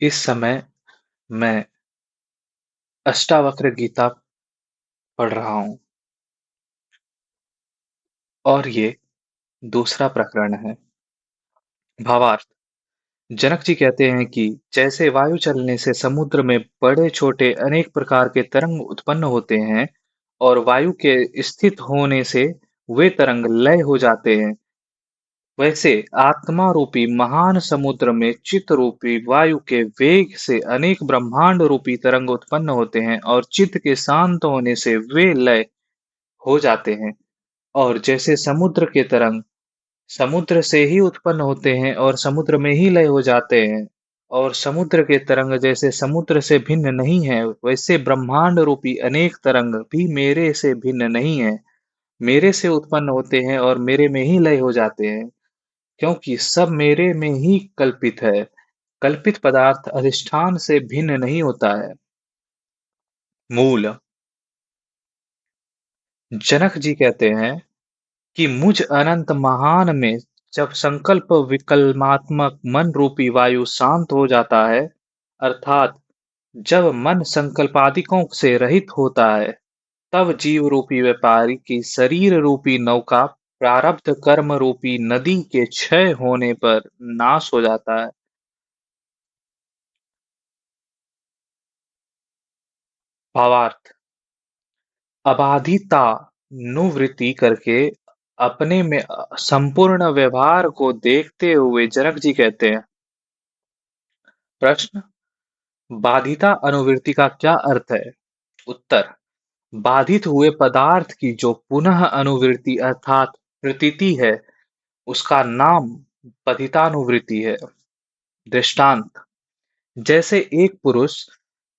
इस समय मैं अष्टावक्र गीता पढ़ रहा हूँ और ये दूसरा प्रकरण है। भावार्थ। जनक जी कहते हैं कि जैसे वायु चलने से समुद्र में बड़े छोटे अनेक प्रकार के तरंग उत्पन्न होते हैं और वायु के स्थित होने से वे तरंग लय हो जाते हैं, वैसे आत्मा रूपी महान समुद्र में चित्त रूपी वायु के वेग से अनेक ब्रह्मांड रूपी तरंग उत्पन्न होते हैं और चित्त के शांत होने से वे लय हो जाते हैं। और जैसे समुद्र के तरंग समुद्र से ही उत्पन्न होते हैं और समुद्र में ही लय हो जाते हैं, और समुद्र के तरंग जैसे समुद्र से भिन्न नहीं है, वैसे ब्रह्मांड रूपी अनेक तरंग भी मेरे से भिन्न नहीं है। मेरे से उत्पन्न होते हैं और मेरे में ही लय हो जाते हैं, क्योंकि सब मेरे में ही कल्पित है। कल्पित पदार्थ अधिष्ठान से भिन्न नहीं होता है। मूल। जनक जी कहते हैं कि मुझ अनंत महान में जब संकल्प विकल्पात्मक मन रूपी वायु शांत हो जाता है, अर्थात जब मन संकल्पादिकों से रहित होता है, तब जीव रूपी व्यापारी की शरीर रूपी नौका प्रारब्ध कर्म रूपी नदी के क्षय होने पर नाश हो जाता है। भावार्थ। अबाधितानुवृत्ति करके अपने में संपूर्ण व्यवहार को देखते हुए जनक जी कहते हैं। प्रश्न। बाधिता अनुवृत्ति का क्या अर्थ है? उत्तर। बाधित हुए पदार्थ की जो पुनः अनुवृत्ति अर्थात प्रतीति है, उसका नाम पतितानुवृत्ति है। दृष्टांत। जैसे एक पुरुष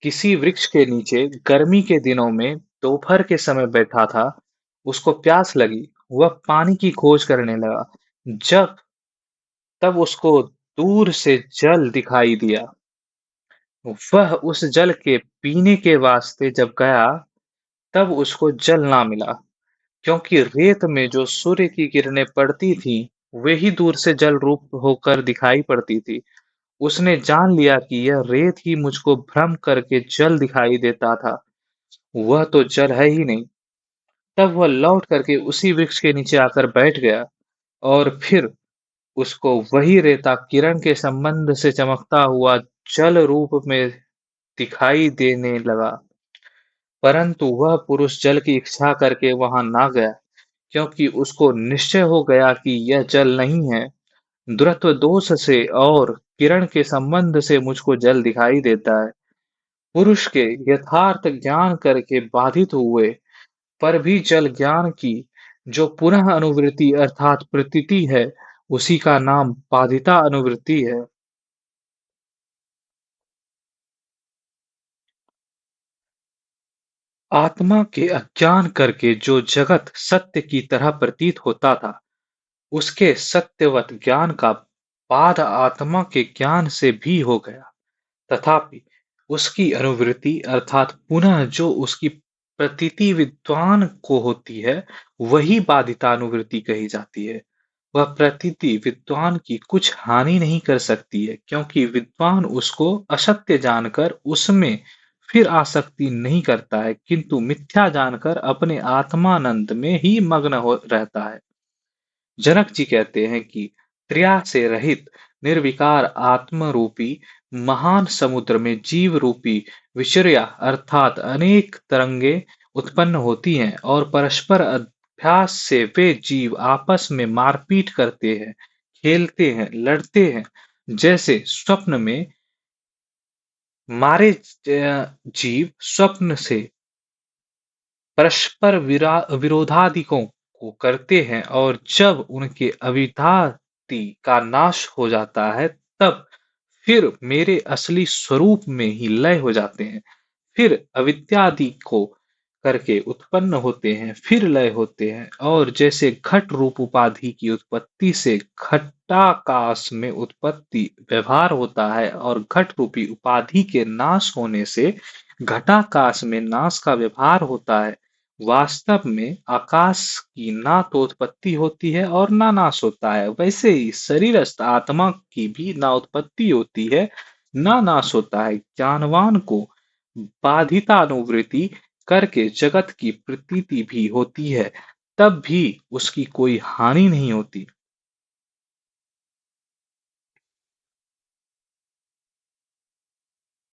किसी वृक्ष के नीचे गर्मी के दिनों में दोपहर के समय बैठा था, उसको प्यास लगी, वह पानी की खोज करने लगा। जब तब उसको दूर से जल दिखाई दिया। वह उस जल के पीने के वास्ते जब गया, तब उसको जल ना मिला, क्योंकि रेत में जो सूर्य की किरणें पड़ती थीं, वे ही दूर से जल रूप होकर दिखाई पड़ती थी। उसने जान लिया कि यह रेत ही मुझको भ्रम करके जल दिखाई देता था, वह तो जल है ही नहीं। तब वह लौट करके उसी वृक्ष के नीचे आकर बैठ गया, और फिर उसको वही रेता किरण के संबंध से चमकता हुआ जल रूप में दिखाई देने लगा। परंतु वह पुरुष जल की इच्छा करके वहां ना गया, क्योंकि उसको निश्चय हो गया कि यह जल नहीं है। दुरत्व दोष से और किरण के संबंध से मुझको जल दिखाई देता है। पुरुष के यथार्थ ज्ञान करके बाधित हुए पर भी जल ज्ञान की जो पुनः अनुवृत्ति अर्थात प्रतीति है, उसी का नाम बाधिता अनुवृत्ति है। आत्मा के अज्ञान करके जो जगत सत्य की तरह प्रतीत होता था, उसके सत्यवत ज्ञान का बाध आत्मा के ज्ञान से भी हो गया। तथापि उसकी अनुवृत्ति अर्थात पुनः जो उसकी प्रतीति विद्वान को होती है, वही बाधितानुवृत्ति कही जाती है। वह प्रतीति विद्वान की कुछ हानि नहीं कर सकती है, क्योंकि विद्वान उसको असत्य जानकर उसमें फिर आसक्ति नहीं करता है, किंतु मिथ्या जानकर अपने आत्मानंद में ही मग्न हो रहता है। जनक जी कहते हैं कि क्रिया से रहित निर्विकार आत्म रूपी महान समुद्र में जीव रूपी विचर्या अर्थात अनेक तरंगे उत्पन्न होती हैं, और परस्पर अभ्यास से वे जीव आपस में मारपीट करते हैं, खेलते हैं, लड़ते हैं। जैसे स्वप्न में मारे जीव स्वप्न से परस्पर विरोधादिकों को करते हैं, और जब उनके अविद्यादि का नाश हो जाता है, तब फिर मेरे असली स्वरूप में ही लय हो जाते हैं। फिर अविद्यादि को करके उत्पन्न होते हैं, फिर लय होते हैं, और जैसे घट रूप उपाधि की उत्पत्ति से घटाकाश में उत्पत्ति व्यवहार होता है, और घट रूपी उपाधि के नाश होने से घटाकाश में नाश का व्यवहार होता है, वास्तव में आकाश की ना तो उत्पत्ति होती है और ना नाश होता है, वैसे ही शरीरस्थ आत्मा की भी ना उत्पत्ति होती है, ना नाश होता है। ज्ञानवान को बाधितानुवृत्ति करके जगत की प्रतीति भी होती है, तब भी उसकी कोई हानि नहीं होती।